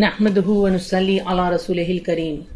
نحمده ونصلي على رسوله الكريم.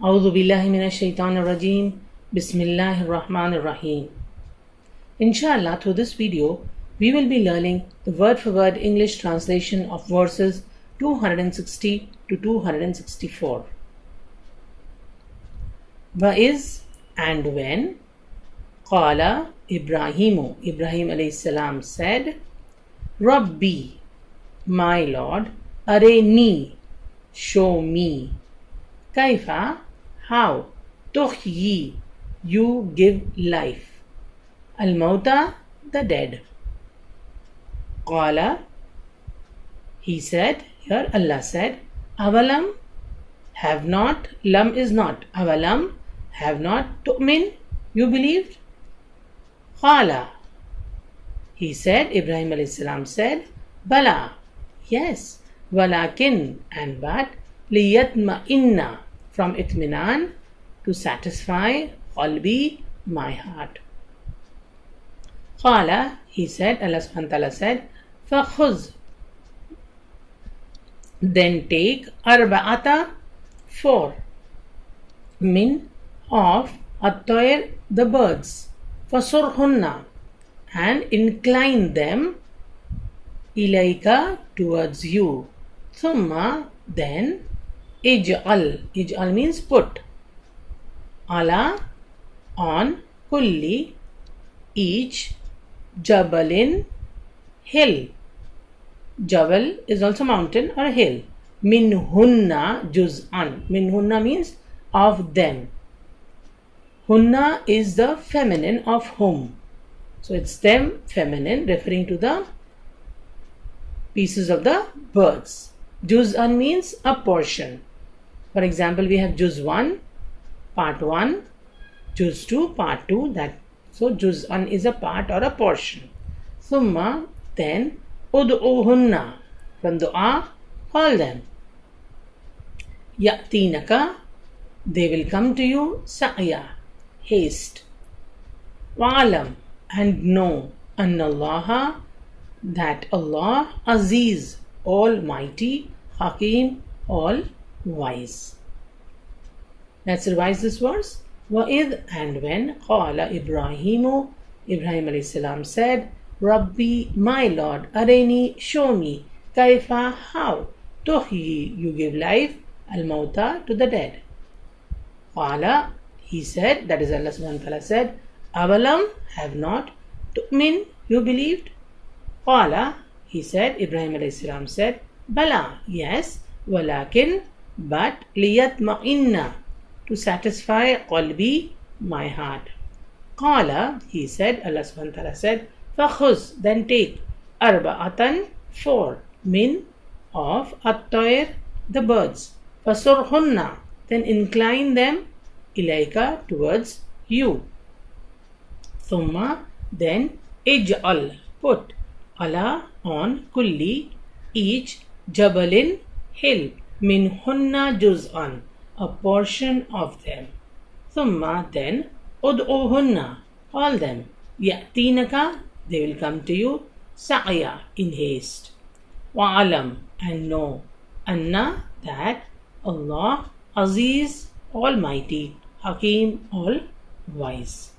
أعوذ بالله من الشيطان الرجيم. بسم الله الرحمن الرحيم. Inshallah, through this video, we will be learning the word-for-word English translation of verses 260 to 264. وَإِذْ and when قَالَ Ibrahim alayhi salam said, Rabbi, my Lord, Areni, show me. Kaifa, how, tuhyi, you give life. Al-mauta, the dead. Qala, he said, here Allah said, Avalam, have not, lam is not, Avalam, have not, tu'min, you believed? Qala, he said, Ibrahim alayhi salam said, Bala, yes, walakin, and but, liyatma'inna, from itminan, to satisfy, qalbi, my heart. Qala, he said, Allah subhanahu wa ta'ala said, fakhuz, then take, arba'ata, 4, min, of, at-tayr, the birds, fasurhunna, and incline them, ilayka, towards you. Thumma, then, ij'al means put, ala, on, kulli, each, jabalin, hill. Jabal is also mountain or hill. Minhunna juz'an. Minhunna means of them. Hunna is the feminine of whom. So it's them feminine, referring to the pieces of the birds. Juz'an means a portion. For example, we have Juz 1, part 1, Juz 2, part 2. So Juz'an is a part or a portion. Thumma, then, ud'uhunna, from dua, call them. Ya'tinaka, they will come to you, sa'ya, haste. Wa'alam, and know, annallaha, that Allah, Aziz, Almighty, Hakim, all wise. Let's revise this verse. وَإِذْ and when قَالَ Ibrahim alayhi salam said, Rabbi, my Lord, Areni, show me, Kaifa, how, Tuhyi, you give life, Al-Mauta, to the dead. Qala, he said, that is Allah subhanahu wa ta'ala said, Avalam, have not, Tu'min, you believed? Qala, he said, Ibrahim alayhi salam said, Bala, yes, walakin, but, liyatma'inna, to satisfy qalbi, my heart. Qala, he said, Allah subhanahu wa ta'ala said, fakhuz, then take, arba'atan, 4, min, of, at-tayr, the birds, fasurhunna, then incline them, ilayka, towards you. Thumma, then, ij'al, put, ala, on, kulli, each, jabalin, hill, min hunna juz'an, a portion of them. Thumma, then, ud'uhunna, call them. Ya'tinaka, they will come to you. Sa'ya, in haste. Wa'alam, and know. Anna, that Allah, Aziz, Almighty, Hakim, all wise.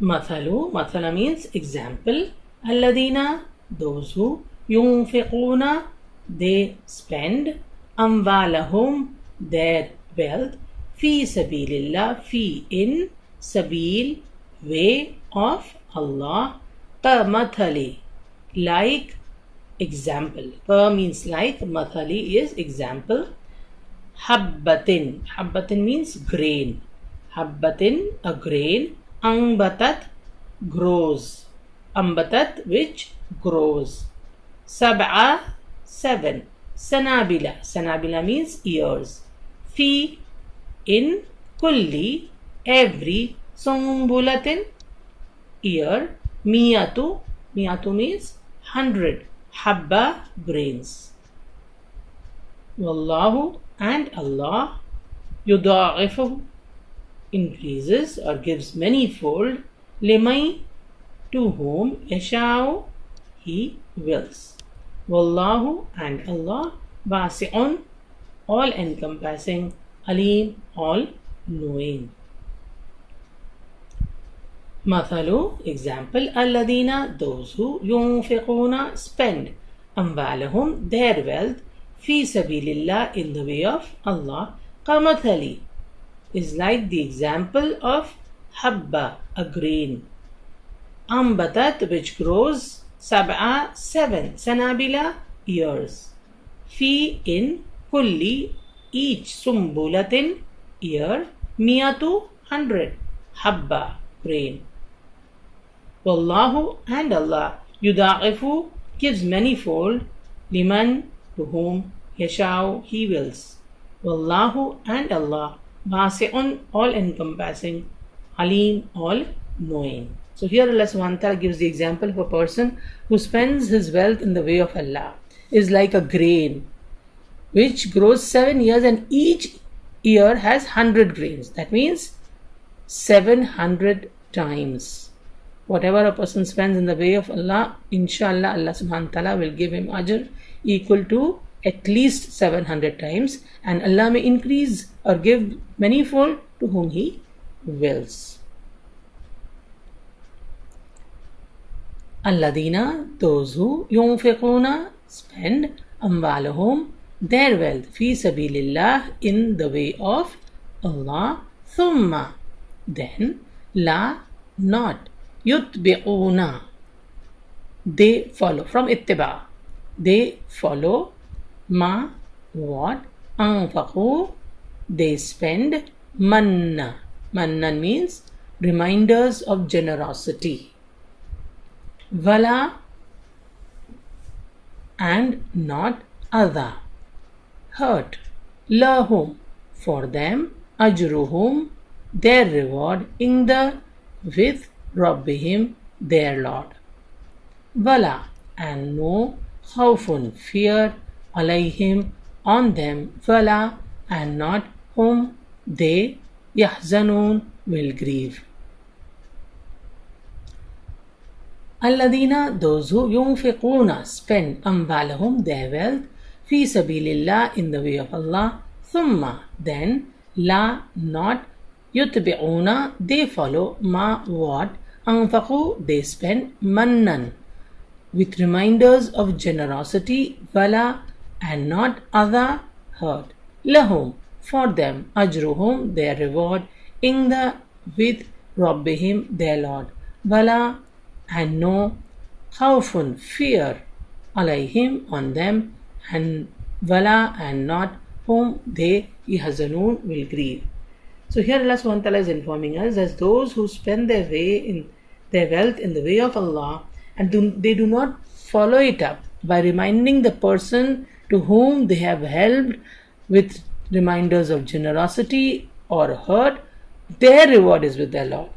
Mathala means example. Alladina, those who, yunfiquna, they spend, amwalahum, their wealth, fi sabilillah, fi in, sabil, way of Allah, kamathali, like example. Ka means like, mathali is example. Habbatin means grain. Habbatin, a grain. Ambatat, grows. Ambatat, which grows. Sab'a, 7. Sanabila means ears. Fi, in, kulli, every, sumbulatin, ear. Miyatu means 100. Habba, grains. Wallahu, and Allah, yudha'ifu, increases or gives manifold, limay, to whom, yasha'u, he wills. Wallahu and Allah, wasi'un, all encompassing, alim, all knowing. Mathalu, example, alladina, those who yunfiquna, spend, amwalahum, their wealth, fi sabilillah, in the way of Allah, kamathali, is like the example of habba, a grain, ambatat, which grows, sab'a, 7, sanabila, ears, fi, in, kulli, each, sumbulatin, ear, miyatu, 100, habba, grain. Wallahu and Allah, yuda'ifu, gives manifold, liman, to whom, yashau, he wills. Wallahu and Allah, wasi'un, all encompassing, alim, all knowing. So here Allah subhanahu wa ta'ala gives the example of a person who spends his wealth in the way of Allah, is like a grain which grows 7 years and each year has 100 grains. That means 700 times. Whatever a person spends in the way of Allah, inshallah, Allah subhanahu wa ta'ala will give him ajr equal to at least 700 times, and Allah may increase or give manifold to whom He wills. Alladina, those who yunfiquna, spend, amwalahum, their wealth, fi sabilillah, in the way of Allah, thumma, then, la, not, yutbi'una, they follow, from ittiba, they follow, ma, what, anfaqu, they spend, manna, manna means reminders of generosity, wala, and not adha, hurt, lahum, for them, ajruhum, their reward, in the, with Rabbihim, their Lord. Wala, and no, khawfun, fear, alayhim, on them, wala, and not whom, they, yahzanun, will grieve. Alladina, those who yunfiquna, spend, amwalahum, their wealth, fi sabilillah, in the way of Allah, thumma, then, la, not, yutbi'una, they follow, ma, what, anfaqu, they spend, mannan, with reminders of generosity, wala, and not adha, hurt, lahum, for them, ajruhum, their reward, in the, with Rabbihim, their Lord, wala, and no, khawfun, fear, alayhim, on them, and wala, and not whom they, yahzanun, will grieve. So here Allah subhanahu wa ta'ala is informing us as those who spend their wealth in the way of Allah, and they do not follow it up by reminding the person to whom they have helped with reminders of generosity or hurt, their reward is with their Lord.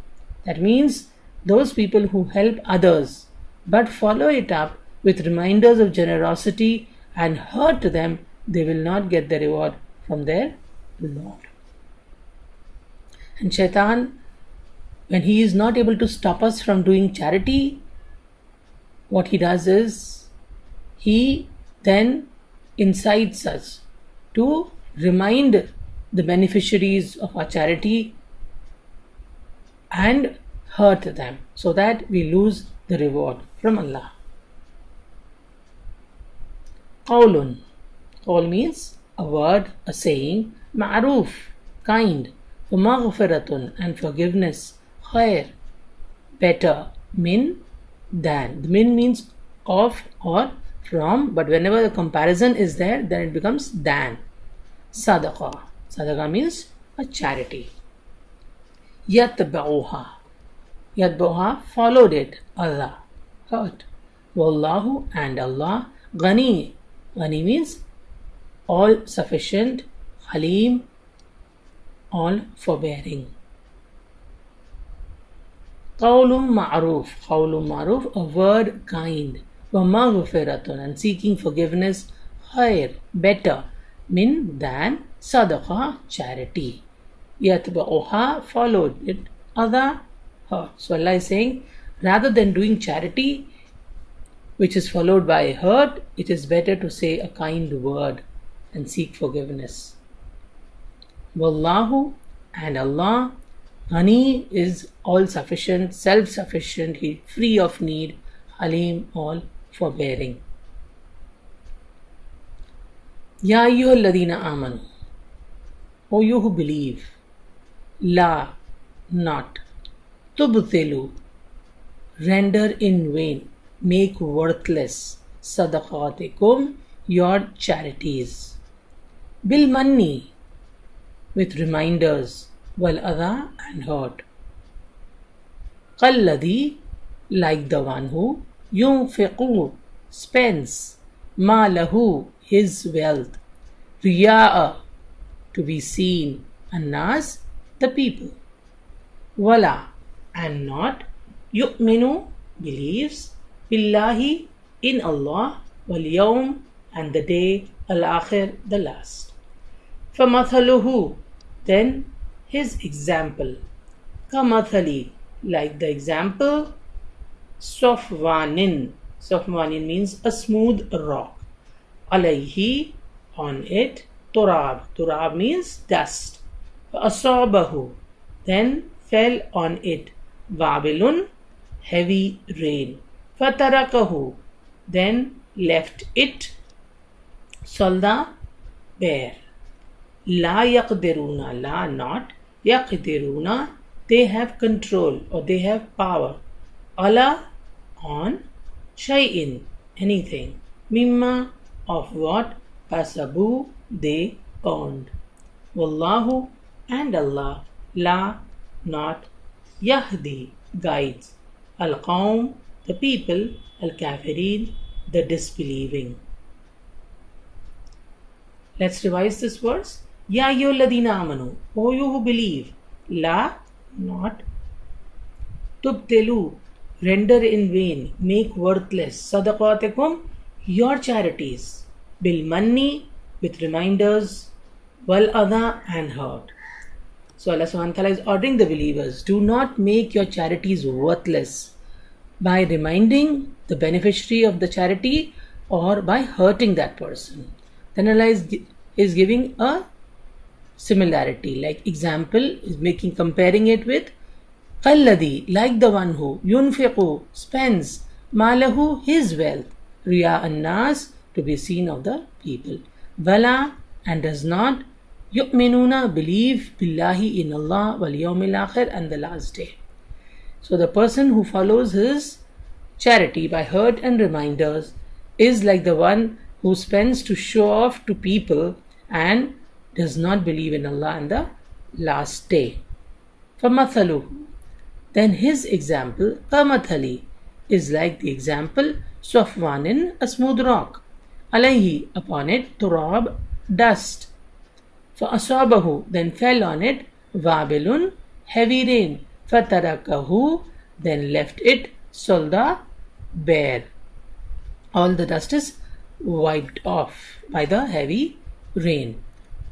That means those people who help others but follow it up with reminders of generosity and hurt them, they will not get the reward from their Lord. And Shaitan, when he is not able to stop us from doing charity, what he does is he then incites us to remind the beneficiaries of our charity and hurt them so that we lose the reward from Allah. Qawlun. Qawl means a word, a saying. Ma'roof, kind. Maghfiratun, and forgiveness. Khair, better. Min, than. The min means of or from, but whenever the comparison is there, then it becomes than. Sadaqa. Sadaqa means a charity. Yatba'uha. Yatba'uha, followed it. Allah, hurt. Wallahu, and Allah. Ghani. Ghani means all sufficient. Halim, all forbearing. Qawlun ma'roof. Qawlun ma'roof, a word kind. Wa maghfiratun, and seeking forgiveness. Khair, better. Min, than. Sadaqa, charity. Yatba'uha, followed it. Adha, hurt. So Allah is saying, rather than doing charity, which is followed by hurt, it is better to say a kind word and seek forgiveness. Wallahu, and Allah, Ghani is all sufficient, self sufficient, He free of need, Halim, all forbearing. Ya ayyuhalladhina amanu, O you who believe, La, not, Tubtilu, render in vain, make worthless, Sadaqatikum, your charities. Bil manni, with reminders, wal adha, and hurt. Kalladhi, like the one who, yunfiqu, spends, malahu, his wealth, riya'a, to be seen, annas, the people, wala, and not, yu'minu, believes, billahi, in Allah, wal yawm, and the day, al-akhir, the last. فَمَثَلُهُ, then his example, kamathali, like the example, Sofwanin. Sofwanin means a smooth rock. Alayhi, on it, turab. Turab means dust. Asabahu, then fell on it, wabilun, heavy rain. Fatarakahu, then left it, solda, bare. La yaqdiruna, la not, yaqdiruna, they have control or they have power. Ala, on, shay'in, anything. Mimma, of what, kasabu, they earned. Wallahu, and Allah, la, not, yahdi, guides. Al-qawm, the people, al-kafirin, the disbelieving. Let's revise this verse. Ya ayyuhalladhina amanu, O you who believe, la, not, tubtilu, render in vain, make worthless, sadaqatikum, your charities, bil manni, with reminders, wal adha, and hurt. So Allah subhanahu wa ta'ala is ordering the believers, do not make your charities worthless by reminding the beneficiary of the charity or by hurting that person. Then Allah is giving a similarity, like example is comparing it with Kalladhi, like the one who, yunfiqu, spends, malahu, his wealth, riya an-nas, to be seen of the people, wala, and does not, yu'minuna, believe, billahi, in Allah, wal yawmil akhir, and the last day. So the person who follows his charity by hurt and reminders is like the one who spends to show off to people and does not believe in Allah and the last day. فَمَثَلُهُ, then his example, kamathali, is like the example, Sofwanin, a smooth rock, alayhi, upon it, turab, dust, فَأَصَابَهُ, then fell on it, wabilun, heavy rain, فَتَرَكَهُ, then left it, solda, bare. All the dust is wiped off by the heavy rain.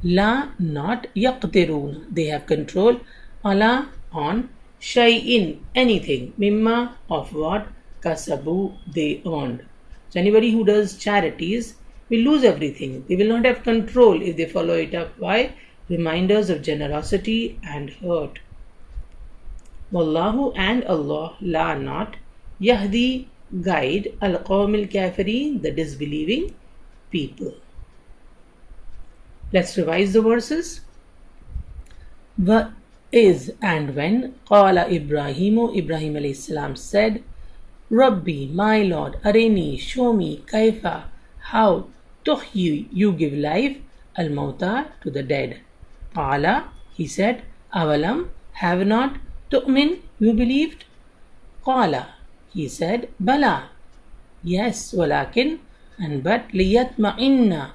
La, not, yaqdirun, they have control, ala, on, shay'in, anything, mimma, of what, kasabu, they earned. So anybody who does charities will lose everything. They will not have control if they follow it up by reminders of generosity and hurt. Wallahu, and Allah, la, not, yahdi, guide, al-qawmil kafirin, the disbelieving people. Let's revise the verses. Wa is, and when, qala Ibrahimu, Ibrahim alayhi salam said, Rabbi, my Lord, arini, show me, kaifa, how, tuhyi, you give life, al-mauta, to the dead. Qala, he said, awalam, have not, tu'min, you believed? Qala, he said, bala, yes, walakin, and but, liyatma'inna,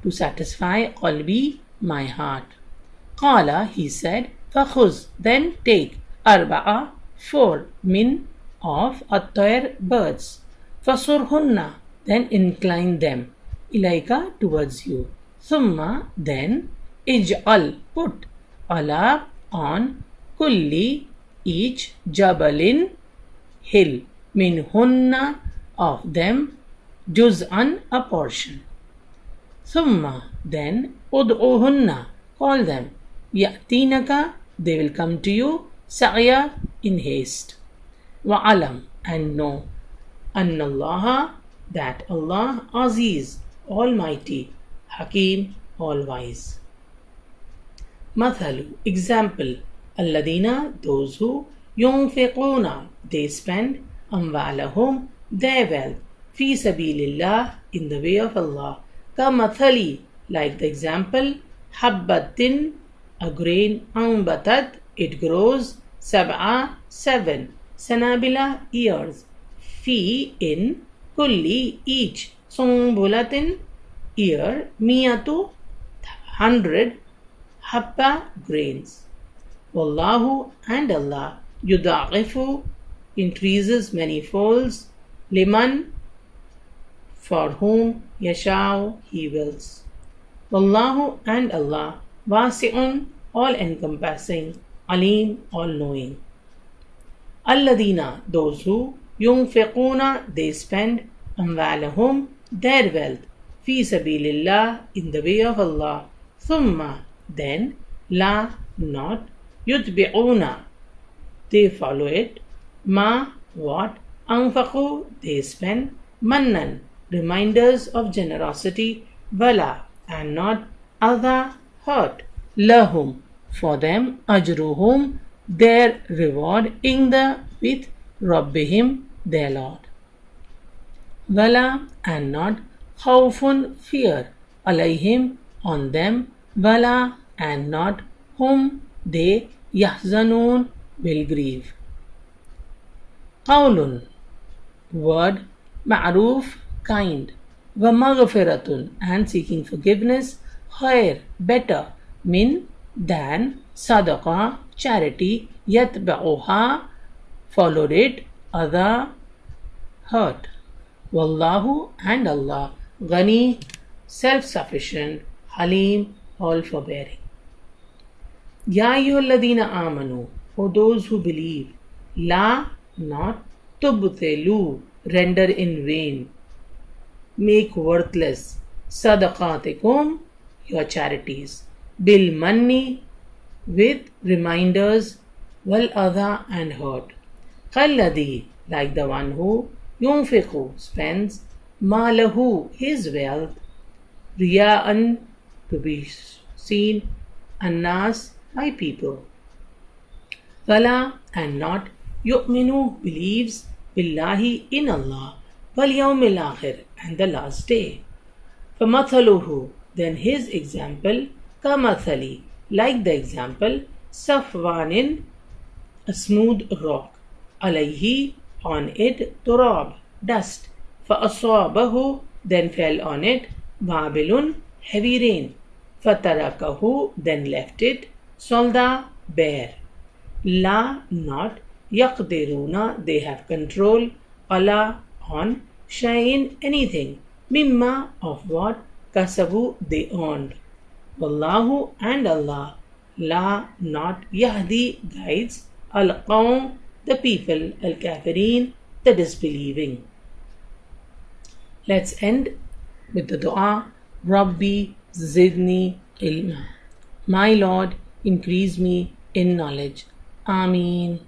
to satisfy qalbi, my heart. Qala, he said, fakhuz, then take, arba'a, 4, min, of at-tayr, birds, fasurhunna, then incline them, ilayka, towards you, thumma, then, ij'al, put, ala, on, kulli, each, jabalin, hill, minhunna, of them juz'an, a portion. Thumma, then, ud'uhunna, call them. Ya'tinaka, they will come to you. Sa'ya, in haste. Wa'alam, and know. Annallaha, that Allah, Aziz, Almighty, Hakim, All-Wise. Mathalu, example. Alladina, those who, yunfiquna, they spend, amwalahum, their wealth, fi sabilillah, in the way of Allah. Kamathali, like the example, habbatin, a grain, ambatat, it grows, sab'a, 7, sanabila, ears, fi, in, kulli, each, sumbulatin, ear, miyatu, 100, habba, grains. Wallahu, and Allah, yuda'ifu, increases many folds, liman, for whom yashau, he wills. Wallahu, and Allah, wasi'un, all encompassing, alim, all knowing. Alladina, those who, yunfiquna, they spend, amwalahum, their wealth, fi sabilillah, in the way of Allah. Thumma, then, la, not, yutbi'una, they follow it, ma, what, anfaqu, they spend, mannan, reminders of generosity, wala, and not, adha, hurt, lahum, for them, ajruhum, their reward, in the, with, rabbihim, their Lord. Wala, and not, khawfun, fear, alayhim, on them, wala, and not, whom, they, yahzanun, will grieve. Qawlun, word, ma'roof, kind, wa maghfiratun, and seeking forgiveness, khair, better, min, than, sadaqa, charity, yatba'uha, followed it, adha, hurt. Wallahu, and Allah, ghani, self-sufficient, halim, all forbearing. Ya ayyuhalladhina amanu, for those who believe, la, not, tubtilu, render in vain, make worthless, sadaqatikum, your charities, bil manni, with reminders, wal adha, and hurt. Kalladhi, like the one who, yunfiqu, spends, malahu, his wealth, riya'an, to be seen, annas, by people. Wala, and not, yu'minu, believes, billahi, in Allah, wal yawmil akhir, and the last day. Famathaluhu, then his example, kamathali, like the example, safwanin, a smooth rock, alayhi, on it, turab, dust, fa'asabahu, then fell on it, wabilun, heavy rain, fatarakahu, then left it, solda, bare. La, not, yaqdiruna, they have control, ala, on, shayin, anything, mimma, of what, kasabu, they earned. Wallahu, and Allah, la, not, yahdi, guides, al-qawm, the people, al-kafirin, the disbelieving. Let's end with the dua, Rabbi zidni ilma. My Lord, increase me in knowledge. Ameen.